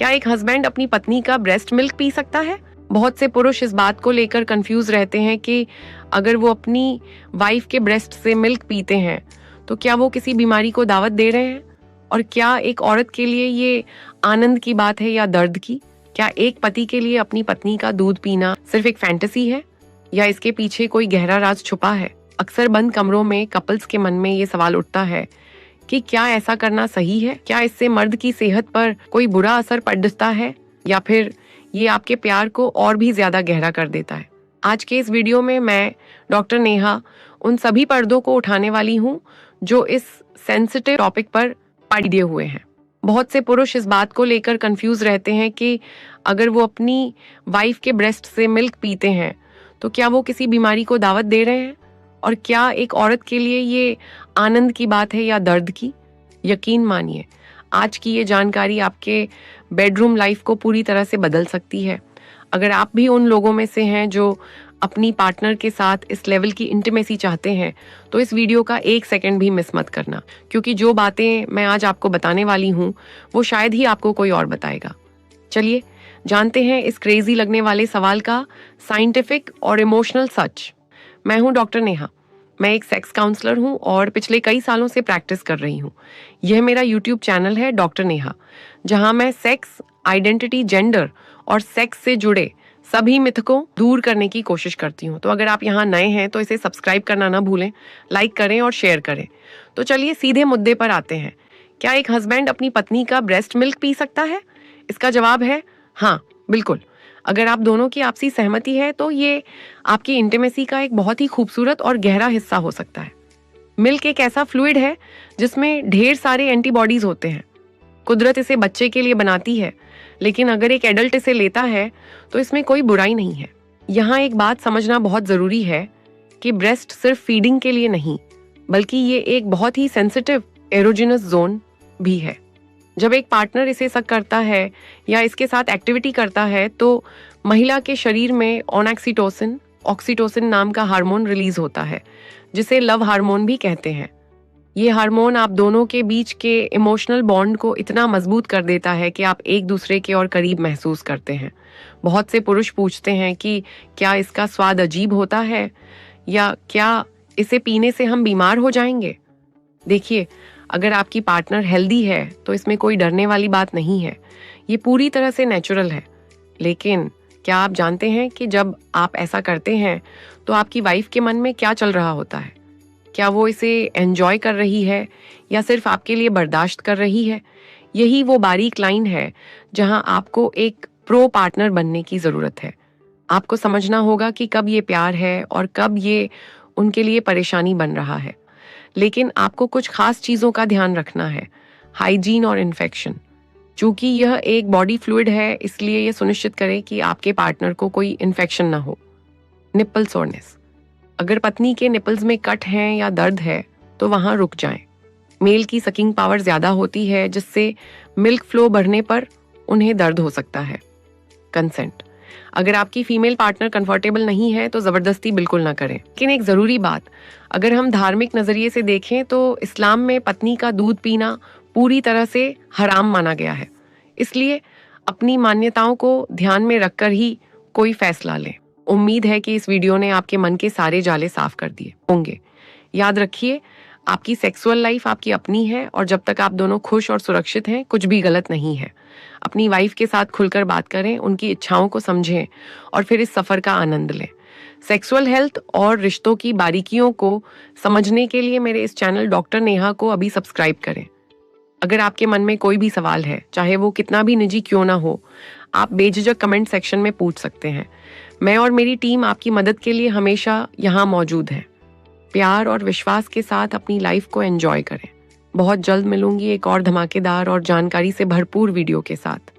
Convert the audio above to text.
क्या एक हस्बैंड अपनी पत्नी का ब्रेस्ट मिल्क पी सकता है? बहुत से पुरुष इस बात को लेकर कंफ्यूज रहते हैं कि अगर वो अपनी वाइफ के ब्रेस्ट से मिल्क पीते हैं तो क्या वो किसी बीमारी को दावत दे रहे हैं, और क्या एक औरत के लिए ये आनंद की बात है या दर्द की? क्या एक पति के लिए अपनी पत्नी का दूध पीना सिर्फ एक फैंटेसी है या इसके पीछे कोई गहरा राज छुपा है? अक्सर बंद कमरों में कपल्स के मन में ये सवाल उठता है कि क्या ऐसा करना सही है? क्या इससे मर्द की सेहत पर कोई बुरा असर पड़ता है या फिर ये आपके प्यार को और भी ज्यादा गहरा कर देता है? आज के इस वीडियो में मैं डॉक्टर नेहा उन सभी पर्दों को उठाने वाली हूँ जो इस सेंसिटिव टॉपिक पर पड़े हुए हैं। बहुत से पुरुष इस बात को लेकर कंफ्यूज रहते हैं कि अगर वो अपनी वाइफ के ब्रेस्ट से मिल्क पीते हैं तो क्या वो किसी बीमारी को दावत दे रहे हैं, और क्या एक औरत के लिए ये आनंद की बात है या दर्द की? यकीन मानिए, आज की ये जानकारी आपके बेडरूम लाइफ को पूरी तरह से बदल सकती है। अगर आप भी उन लोगों में से हैं जो अपनी पार्टनर के साथ इस लेवल की इंटीमेसी चाहते हैं तो इस वीडियो का एक सेकंड भी मिस मत करना, क्योंकि जो बातें मैं आज आपको बताने वाली हूँ वो शायद ही आपको कोई और बताएगा। चलिए जानते हैं इस क्रेजी लगने वाले सवाल का साइंटिफिक और इमोशनल सच। मैं हूँ डॉक्टर नेहा। मैं एक सेक्स काउंसलर हूँ और पिछले कई सालों से प्रैक्टिस कर रही हूँ। यह मेरा यूट्यूब चैनल है डॉक्टर नेहा, जहाँ मैं सेक्स, आइडेंटिटी, जेंडर और सेक्स से जुड़े सभी मिथ को दूर करने की कोशिश करती हूँ। तो अगर आप यहाँ नए हैं तो इसे सब्सक्राइब करना ना भूलें, लाइक करें और शेयर करें। तो चलिए सीधे मुद्दे पर आते हैं। क्या एक हस्बैंड अपनी पत्नी का ब्रेस्ट मिल्क पी सकता है? इसका जवाब है हाँ, बिल्कुल। अगर आप दोनों की आपसी सहमति है तो ये आपकी इंटीमेसी का एक बहुत ही खूबसूरत और गहरा हिस्सा हो सकता है। मिल्क एक ऐसा फ्लूइड है जिसमें ढेर सारे एंटीबॉडीज होते हैं। कुदरत इसे बच्चे के लिए बनाती है, लेकिन अगर एक एडल्ट इसे लेता है तो इसमें कोई बुराई नहीं है। यहाँ एक बात समझना बहुत जरूरी है कि ब्रेस्ट सिर्फ फीडिंग के लिए नहीं, बल्कि ये एक बहुत ही सेंसिटिव एरोजेनस जोन भी है। जब एक पार्टनर इसे सक करता है या इसके साथ एक्टिविटी करता है तो महिला के शरीर में ऑक्सीटोसिन नाम का हार्मोन रिलीज होता है, जिसे लव हार्मोन भी कहते हैं। ये हार्मोन आप दोनों के बीच के इमोशनल बॉन्ड को इतना मजबूत कर देता है कि आप एक दूसरे के और करीब महसूस करते हैं। बहुत से पुरुष पूछते हैं कि क्या इसका स्वाद अजीब होता है या क्या इसे पीने से हम बीमार हो जाएंगे? देखिए, अगर आपकी पार्टनर हेल्दी है तो इसमें कोई डरने वाली बात नहीं है। ये पूरी तरह से नेचुरल है। लेकिन क्या आप जानते हैं कि जब आप ऐसा करते हैं तो आपकी वाइफ के मन में क्या चल रहा होता है? क्या वो इसे एंजॉय कर रही है या सिर्फ आपके लिए बर्दाश्त कर रही है? यही वो बारीक लाइन है जहां आपको एक प्रो पार्टनर बनने की जरूरत है। आपको समझना होगा कि कब ये प्यार है और कब ये उनके लिए परेशानी बन रहा है। लेकिन आपको कुछ खास चीजों का ध्यान रखना है। हाइजीन और इन्फेक्शन। चूंकि यह एक बॉडी फ्लूइड है, इसलिए यह सुनिश्चित करें कि आपके पार्टनर को कोई इन्फेक्शन ना हो। Nipple soreness. अगर पत्नी के निपल्स में कट हैं या दर्द है तो वहां रुक जाएं। मेल की सकिंग पावर ज्यादा होती है, जिससे मिल्क फ्लो बढ़ने पर उन्हें दर्द हो सकता है। कंसेंट। अगर आपकी फीमेल पार्टनर कंफर्टेबल नहीं है तो जबरदस्ती बिल्कुल ना करें। लेकिन एक जरूरी बात, अगर हम धार्मिक नजरिए से देखें तो इस्लाम में पत्नी का दूध पीना पूरी तरह से हराम माना गया है। इसलिए अपनी मान्यताओं को ध्यान में रखकर ही कोई फैसला लें। उम्मीद है कि इस वीडियो ने आपके मन के सारे जाले साफ कर दिए होंगे। याद रखिए, आपकी सेक्सुअल लाइफ आपकी अपनी है और जब तक आप दोनों खुश और सुरक्षित हैं, कुछ भी गलत नहीं है। अपनी वाइफ के साथ खुलकर बात करें, उनकी इच्छाओं को समझें और फिर इस सफर का आनंद लें। सेक्सुअल हेल्थ और रिश्तों की बारीकियों को समझने के लिए मेरे इस चैनल डॉक्टर नेहा को अभी सब्सक्राइब करें। अगर आपके मन में कोई भी सवाल है, चाहे वो कितना भी निजी क्यों ना हो, आप बेझिझक कमेंट सेक्शन में पूछ सकते हैं। मैं और मेरी टीम आपकी मदद के लिए हमेशा यहाँ मौजूद है। प्यार और विश्वास के साथ अपनी लाइफ को एंजॉय करें। बहुत जल्द मिलूंगी एक और धमाकेदार और जानकारी से भरपूर वीडियो के साथ।